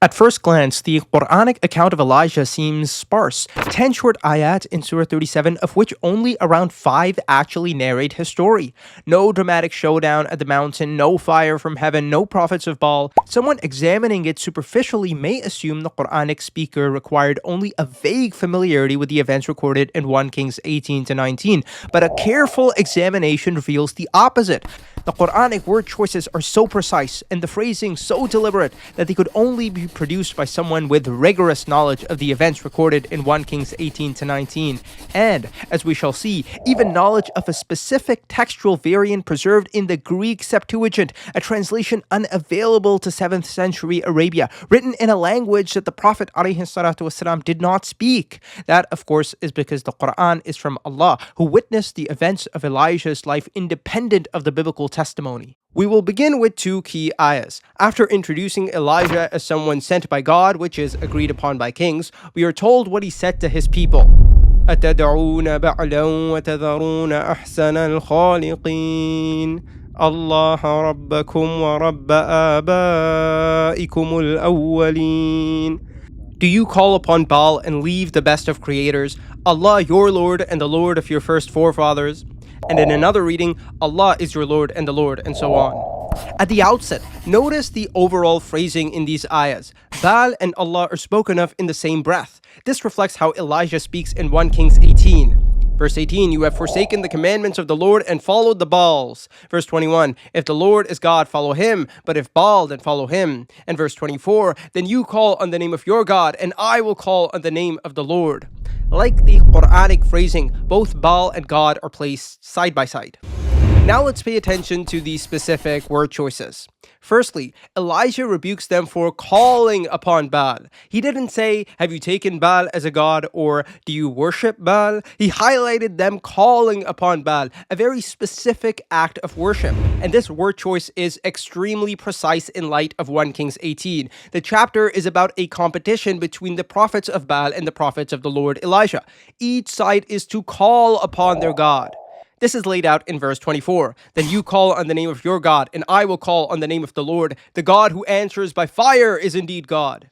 At first glance, the Quranic account of Elijah seems sparse. 10 short ayat in Surah 37, of which only around 5 actually narrate his story. No dramatic showdown at the mountain, no fire from heaven, no prophets of Baal. Someone examining it superficially may assume the Quranic speaker required only a vague familiarity with the events recorded in 1 Kings 18 to 19, but a careful examination reveals the opposite. The Quranic word choices are so precise and the phrasing so deliberate that they could only be produced by someone with rigorous knowledge of the events recorded in 1 Kings 18 to 19, and, as we shall see, even knowledge of a specific textual variant preserved in the Greek Septuagint, a translation unavailable to 7th century Arabia, written in a language that the Prophet ﷺ did not speak. That, of course, is because the Quran is from Allah, who witnessed the events of Elijah's life independent of the biblical testimony. We will begin with 2 key ayahs. After introducing Elijah as someone sent by God, which is agreed upon by kings, we are told what he said to his people. أَتَدْعُونَ بَعْلًا وَتَذَرُونَ أَحْسَنَ الْخَالِقِينَ اللَّهَ رَبَّكُمْ وَرَبَّ آبَائِكُمُ الْأَوَّلِينَ. Do you call upon Baal and leave the best of creators, Allah your Lord and the Lord of your first forefathers? And in another reading, Allah is your Lord and the Lord, and so on. At the outset, notice the overall phrasing in these ayahs. Baal and Allah are spoken of in the same breath. This reflects how Elijah speaks in 1 Kings 18. Verse 18, you have forsaken the commandments of the Lord and followed the Baals. Verse 21, if the Lord is God, follow him, but if Baal, then follow him. And verse 24, then you call on the name of your God, and I will call on the name of the Lord. Like the Quranic phrasing, both Baal and God are placed side by side. Now let's pay attention to the specific word choices. Firstly, Elijah rebukes them for calling upon Baal. He didn't say, have you taken Baal as a god, or do you worship Baal? He highlighted them calling upon Baal, a very specific act of worship. And this word choice is extremely precise in light of 1 Kings 18. The chapter is about a competition between the prophets of Baal and the prophets of the Lord Elijah. Each side is to call upon their god. This is laid out in verse 24. Then you call on the name of your God, and I will call on the name of the Lord. The God who answers by fire is indeed God.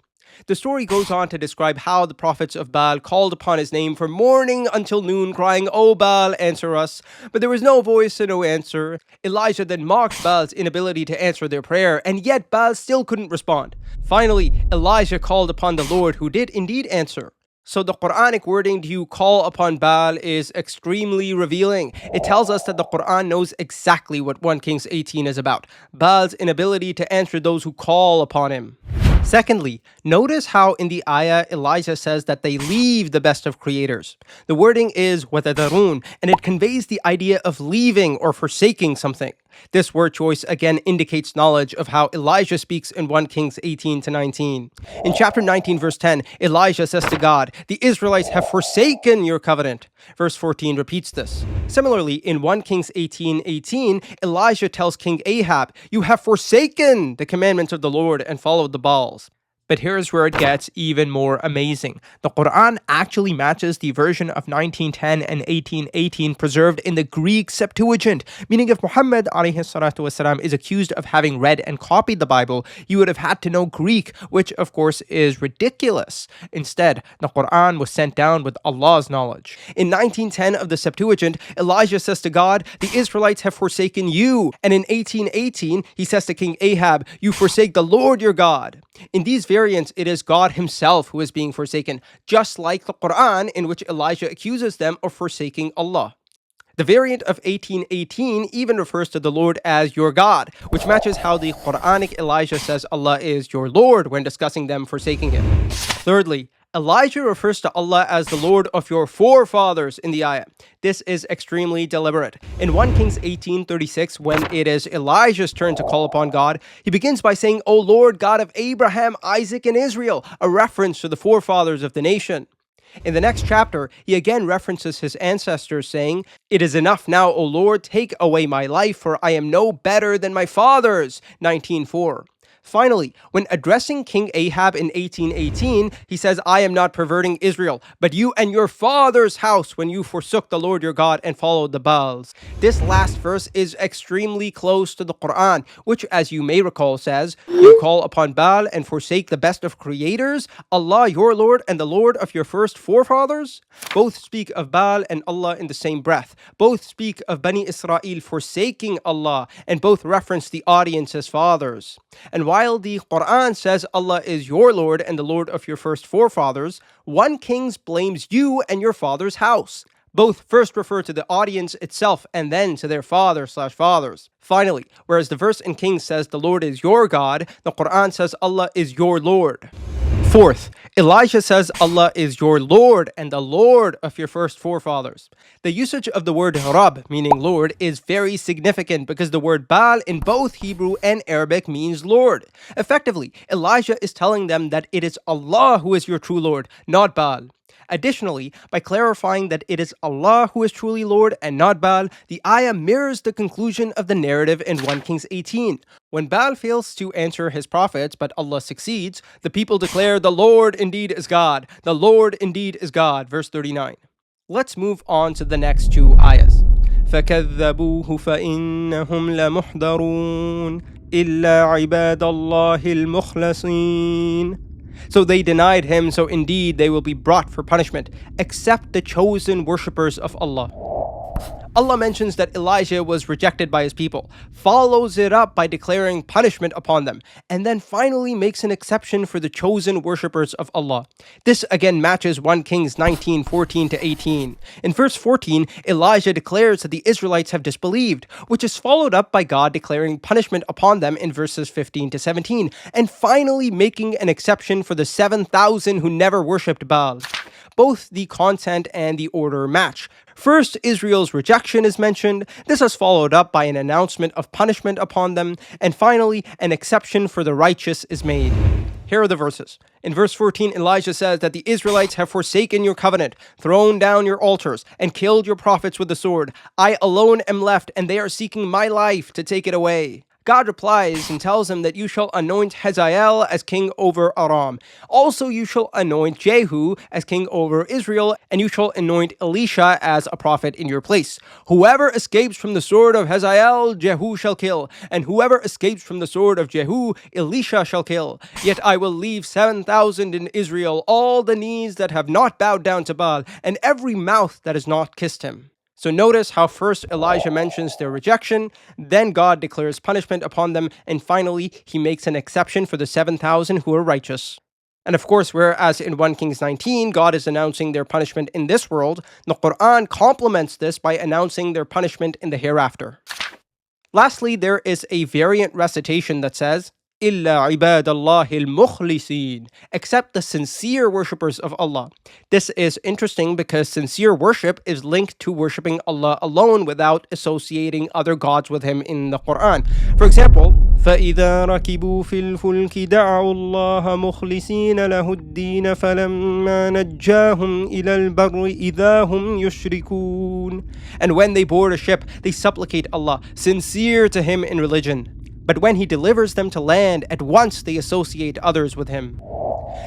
The story goes on to describe how the prophets of Baal called upon his name from morning until noon, crying, O Baal, answer us. But there was no voice and no answer. Elijah then mocked Baal's inability to answer their prayer, and yet Baal still couldn't respond. Finally, Elijah called upon the Lord, who did indeed answer. So the Quranic wording, do you call upon Baal, is extremely revealing. It tells us that the Quran knows exactly what 1 Kings 18 is about. Baal's inability to answer those who call upon him. Secondly, notice how in the ayah Elijah says that they leave the best of creators. The wording is وَتَذَرُونَ, and it conveys the idea of leaving or forsaking something. This word choice again indicates knowledge of how Elijah speaks in 1 Kings 18 to 19. In chapter 19 verse 10, Elijah says to God, the Israelites have forsaken your covenant. Verse 14 repeats this. Similarly, in 1 Kings 18:18, Elijah tells King Ahab, you have forsaken the commandments of the Lord and followed the Baals. But here's where it gets even more amazing. The Quran actually matches the version of 1910 and 1818 preserved in the Greek Septuagint, meaning if Muhammad ﷺ is accused of having read and copied the Bible, he would have had to know Greek, which of course is ridiculous. Instead, the Quran was sent down with Allah's knowledge. In 1910 of the Septuagint, Elijah says to God, the Israelites have forsaken you. And in 1818, he says to King Ahab, you forsake the Lord your God. In these variants, it is God himself who is being forsaken, just like the Quran, in which Elijah accuses them of forsaking Allah. The variant of 1818 even refers to the Lord as your God, which matches how the Quranic Elijah says Allah is your Lord when discussing them forsaking him. Thirdly, Elijah refers to Allah as the Lord of your forefathers in the ayah. This is extremely deliberate. In 1 Kings 18:36, when it is Elijah's turn to call upon God, he begins by saying, O Lord, God of Abraham, Isaac, and Israel, a reference to the forefathers of the nation. In the next chapter, he again references his ancestors, saying, It is enough now, O Lord, take away my life, for I am no better than my fathers. 19:4. Finally, when addressing King Ahab in 1818, he says, I am not perverting Israel, but you and your father's house when you forsook the Lord your God and followed the Baals. This last verse is extremely close to the Quran, which, as you may recall, says, You call upon Baal and forsake the best of creators, Allah your Lord and the Lord of your first forefathers? Both speak of Baal and Allah in the same breath. Both speak of Bani Israel forsaking Allah, and both reference the audience as fathers. And while the Quran says Allah is your Lord and the Lord of your first forefathers, 1 Kings blames you and your father's house. Both first refer to the audience itself and then to their father/fathers. Finally, whereas the verse in Kings says the Lord is your God, the Quran says Allah is your Lord. Fourth, Elijah says Allah is your Lord and the Lord of your first forefathers. The usage of the word Rab, meaning Lord, is very significant because the word Baal in both Hebrew and Arabic means Lord. Effectively, Elijah is telling them that it is Allah who is your true Lord, not Baal. Additionally, by clarifying that it is Allah who is truly Lord and not Baal, the ayah mirrors the conclusion of the narrative in 1 Kings 18. When Baal fails to answer his prophets, but Allah succeeds, the people declare, The Lord indeed is God. The Lord indeed is God. Verse 39. Let's move on to the next two ayahs. فَكَذَّبُوهُ فَإِنَّهُمْ لَمُحْضَرُونَ إِلَّا عِبَادَ اللَّهِ الْمُخْلَصِينَ. So they denied him, so indeed they will be brought for punishment, except the chosen worshippers of Allah. Allah mentions that Elijah was rejected by his people, follows it up by declaring punishment upon them, and then finally makes an exception for the chosen worshippers of Allah. This again matches 1 Kings 19:14-18. In verse 14, Elijah declares that the Israelites have disbelieved, which is followed up by God declaring punishment upon them in verses 15-17, and finally making an exception for the 7,000 who never worshipped Baal. Both the content and the order match. First, Israel's rejection is mentioned. This is followed up by an announcement of punishment upon them. And finally, an exception for the righteous is made. Here are the verses. In verse 14, Elijah says that the Israelites have forsaken your covenant, thrown down your altars, and killed your prophets with the sword. I alone am left, and they are seeking my life to take it away. God replies and tells him that you shall anoint Hazael as king over Aram. Also you shall anoint Jehu as king over Israel, and you shall anoint Elisha as a prophet in your place. Whoever escapes from the sword of Hazael, Jehu shall kill, and whoever escapes from the sword of Jehu, Elisha shall kill. Yet I will leave 7,000 in Israel, all the knees that have not bowed down to Baal, and every mouth that has not kissed him. So notice how first Elijah mentions their rejection, then God declares punishment upon them, and finally he makes an exception for the 7,000 who are righteous. And of course, whereas in 1 Kings 19, God is announcing their punishment in this world, the Quran complements this by announcing their punishment in the hereafter. Lastly, there is a variant recitation that says, إِلَّا عِبَادَ اللَّهِ الْمُخْلِصِينَ, except the sincere worshippers of Allah. This is interesting because sincere worship is linked to worshipping Allah alone without associating other gods with Him in the Quran. For example, فَإِذَا رَكِبُوا فِي الْفُلْكِ دَعَوُا اللَّهَ مُخْلِصِينَ لَهُ الدِّينَ فَلَمَّا نَجَّاهُمْ إِلَى الْبَرِّ إِذَا هُمْ يُشْرِكُونَ. And when they board a ship, they supplicate Allah, sincere to Him in religion. But when He delivers them to land, at once they associate others with Him.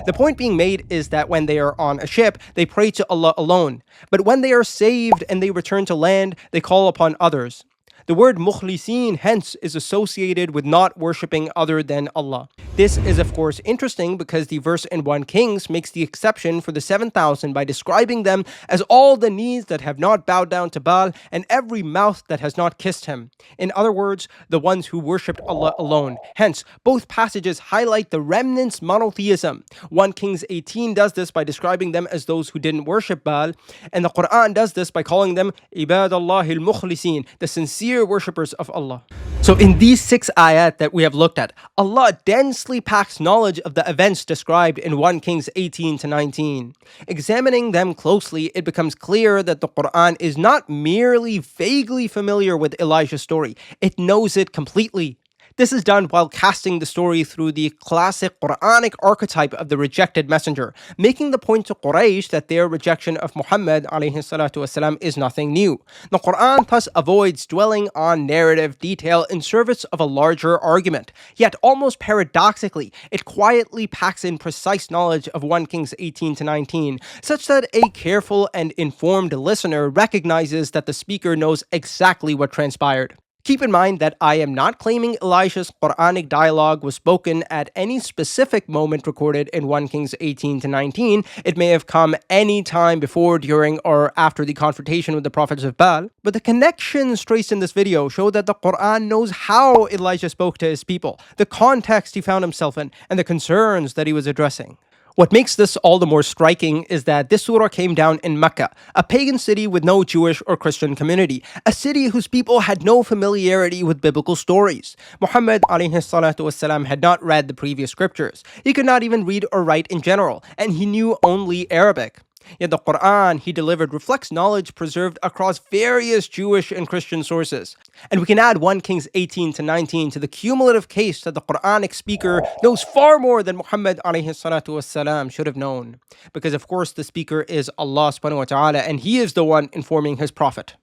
The point being made is that when they are on a ship, they pray to Allah alone. But when they are saved and they return to land, they call upon others. The word mukhlisin hence is associated with not worshipping other than Allah. This is of course interesting because the verse in 1 Kings makes the exception for the 7,000 by describing them as all the knees that have not bowed down to Baal and every mouth that has not kissed him. In other words, the ones who worshipped Allah alone. Hence, both passages highlight the remnants' monotheism. 1 Kings 18 does this by describing them as those who didn't worship Baal, and the Quran does this by calling them Ibadallah al-Mukhlisin, the sincere worshippers of Allah. So in these 6 ayat that we have looked at, Allah densely packs knowledge of the events described in 1 Kings 18-19. Examining them closely, it becomes clear that the Quran is not merely vaguely familiar with Elijah's story, it knows it completely. This is done while casting the story through the classic Quranic archetype of the rejected messenger, making the point to Quraysh that their rejection of Muhammad ﷺ is nothing new. The Quran thus avoids dwelling on narrative detail in service of a larger argument. Yet, almost paradoxically, it quietly packs in precise knowledge of 1 Kings 18 to 19, such that a careful and informed listener recognizes that the speaker knows exactly what transpired. Keep in mind that I am not claiming Elijah's Quranic dialogue was spoken at any specific moment recorded in 1 Kings 18 to 19. It may have come any time before, during, or after the confrontation with the prophets of Baal. But the connections traced in this video show that the Quran knows how Elijah spoke to his people, the context he found himself in, and the concerns that he was addressing. What makes this all the more striking is that this surah came down in Mecca, a pagan city with no Jewish or Christian community, a city whose people had no familiarity with biblical stories. Muhammad ﷺ had not read the previous scriptures. He could not even read or write in general, and he knew only Arabic. Yet the Quran he delivered reflects knowledge preserved across various Jewish and Christian sources. And we can add 1 Kings 18 to 19 to the cumulative case that the Quranic speaker knows far more than Muhammad ﷺ should have known. Because of course the speaker is Allah subhanahu wa ta'ala, and he is the one informing his prophet.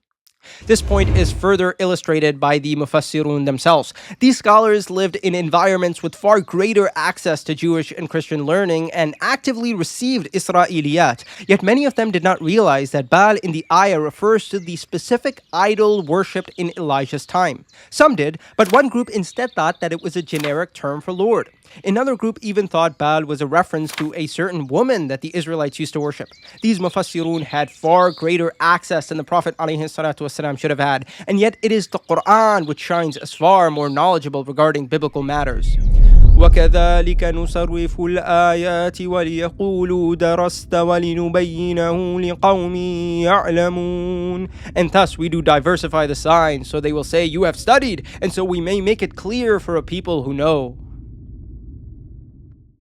This point is further illustrated by the Mufassirun themselves. These scholars lived in environments with far greater access to Jewish and Christian learning and actively received Isra'iliyat, yet many of them did not realize that Baal in the ayah refers to the specific idol worshipped in Elijah's time. Some did, but one group instead thought that it was a generic term for Lord. Another group even thought Baal was a reference to a certain woman that the Israelites used to worship. These Mufassirun had far greater access than the Prophet ﷺ should have had, and yet it is the Quran which shines as far more knowledgeable regarding biblical matters. وَكَذَلِكَ نُصَرِّفُ الْآيَاتِ وَلِيَقُولُوا دَرَسْتَ وَلِنُبَيِّنَهُ لِقَوْمٍ يَعْلَمُونَ. And thus we do diversify the signs, so they will say, "You have studied," and so we may make it clear for a people who know.